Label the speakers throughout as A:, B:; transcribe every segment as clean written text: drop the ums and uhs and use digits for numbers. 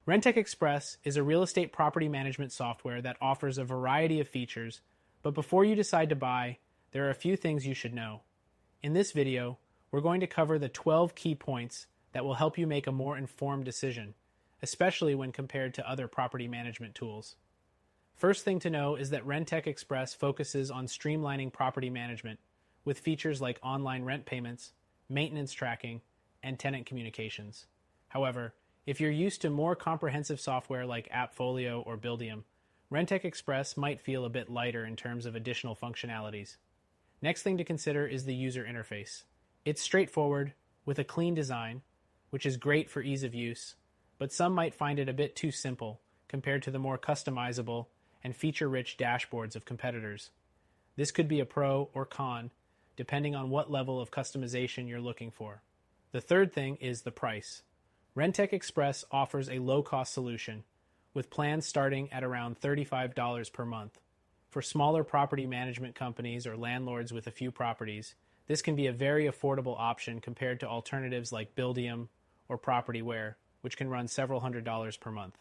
A: Rentec Express is a real estate property management software that offers a variety of features, but before you decide to buy, there are a few things you should know. In this video, we're going to cover the 12 key points that will help you make a more informed decision, especially when compared to other property management tools. First thing to know is that Rentec Express focuses on streamlining property management with features like online rent payments, maintenance tracking, and tenant communications. However, if you're used to more comprehensive software like AppFolio or Buildium, Rentec Express might feel a bit lighter in terms of additional functionalities. Next thing to consider is the user interface. It's straightforward, with a clean design, which is great for ease of use, but some might find it a bit too simple compared to the more customizable and feature-rich dashboards of competitors. This could be a pro or con, depending on what level of customization you're looking for. The third thing is the price. Rentec Express offers a low-cost solution, with plans starting at around $35 per month. For smaller property management companies or landlords with a few properties, this can be a very affordable option compared to alternatives like Buildium or Propertyware, which can run several $100s per month.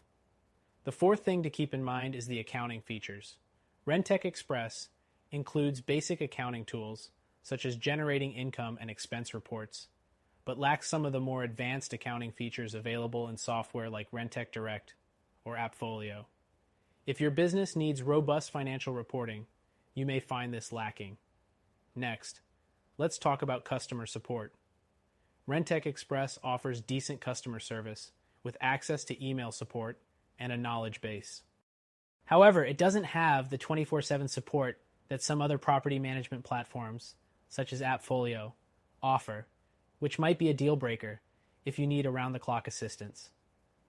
A: The fourth thing to keep in mind is the accounting features. Rentec Express includes basic accounting tools, such as generating income and expense reports, but lacks some of the more advanced accounting features available in software like Rentec Direct or AppFolio. If your business needs robust financial reporting, you may find this lacking. Next, let's talk about customer support. Rentec Express offers decent customer service with access to email support and a knowledge base. However, it doesn't have the 24/7 support that some other property management platforms, such as AppFolio, offer, which might be a deal breaker if you need around-the-clock assistance.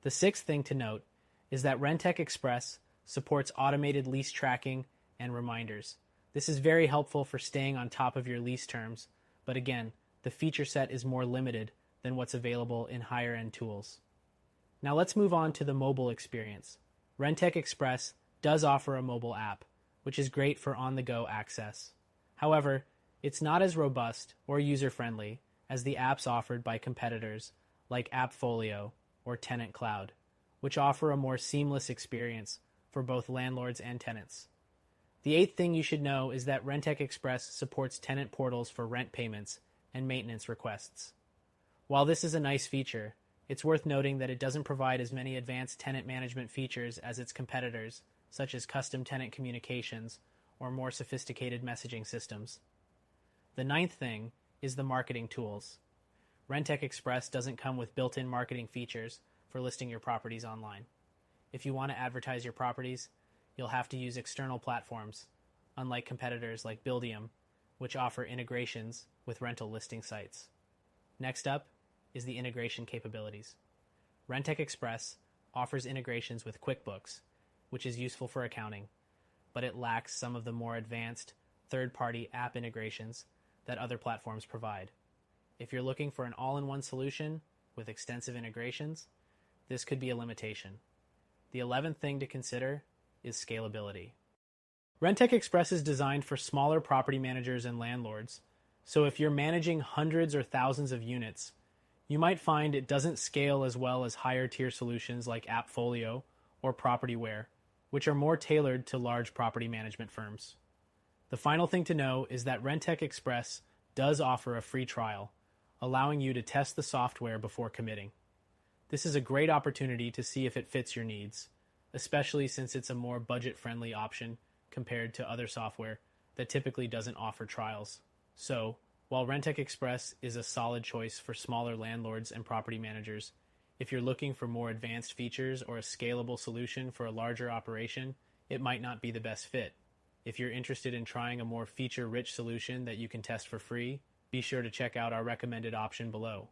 A: The sixth thing to note is that Rentec Express supports automated lease tracking and reminders. This is very helpful for staying on top of your lease terms, but again, the feature set is more limited than what's available in higher-end tools. Now let's move on to the mobile experience. Rentec Express does offer a mobile app, which is great for on-the-go access. However, it's not as robust or user-friendly as the apps offered by competitors like AppFolio or Tenant Cloud, which offer a more seamless experience for both landlords and tenants. The eighth thing you should know is that Rentec Express supports tenant portals for rent payments and maintenance requests. While this is a nice feature, it's worth noting that it doesn't provide as many advanced tenant management features as its competitors, such as custom tenant communications or more sophisticated messaging systems. The ninth thing is the marketing tools. Rentec Express doesn't come with built-in marketing features for listing your properties online. If you want to advertise your properties, you'll have to use external platforms, unlike competitors like Buildium, which offer integrations with rental listing sites. Next up is the integration capabilities. Rentec Express offers integrations with QuickBooks, which is useful for accounting, but it lacks some of the more advanced third-party app integrations that other platforms provide. If you're looking for an all-in-one solution with extensive integrations, this could be a limitation. The 11th thing to consider is scalability. Rentec Express is designed for smaller property managers and landlords, so if you're managing hundreds or thousands of units, you might find it doesn't scale as well as higher-tier solutions like AppFolio or Propertyware, which are more tailored to large property management firms. The final thing to know is that Rentec Express does offer a free trial, allowing you to test the software before committing. This is a great opportunity to see if it fits your needs, especially since it's a more budget-friendly option compared to other software that typically doesn't offer trials. So, while Rentec Express is a solid choice for smaller landlords and property managers, if you're looking for more advanced features or a scalable solution for a larger operation, it might not be the best fit. If you're interested in trying a more feature-rich solution that you can test for free, be sure to check out our recommended option below.